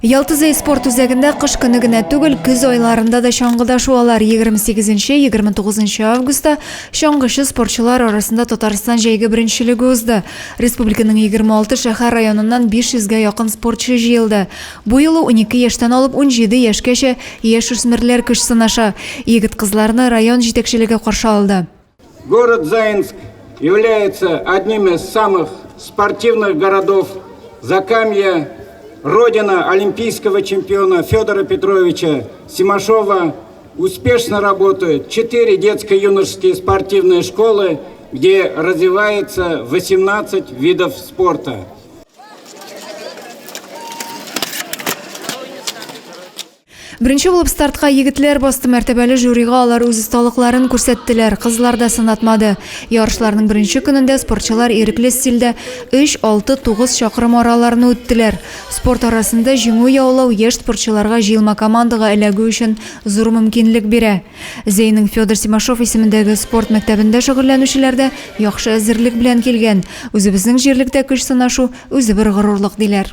Ялтызай спорт үзәгендә кыш көне генә түгел, көз айларында да чаңгыда шуалар 28-29 августта чаңгышы спортчылар арасында Татарстан җәйге беренчелеге узды. Республиканың 26 шәһәр районыннан 500-га якын спортчы җыелды. Бу юлы 12 яшьтән алып 17 яшькәчә яшүсмерләр көч сынаша. Егет-кызларны район җитәкчелеге каршы алды. Город Заинск является одним из самых спортивных городов Закамья, родина олимпийского чемпиона Федора Петровича Симашова. Успешно работают 4 детско-юношеские спортивные школы, где развивается 18 видов спорта. Беренче булып стартка егетләр басты, мәртәбәле жюрига алар үз осталыкларын күрсәттеләр. Кызлар да сынатмады. Ярышларның беренче көнендә спортчылар ирекле стильдә 3-6-9 чакрым араларны үттеләр. Спорт арасында җиңү яулау яшь спортчыларга җыелма командага эләгү өчен зур мөмкинлек бирә. Зәйнең Федор Симашов исемендәге спорт мәктәбендә шөгыльләнүчеләр дә яхшы әзерлек белән килгән. Үзебезнең җирлектә көч сынашу үзе бер горурлык диләр.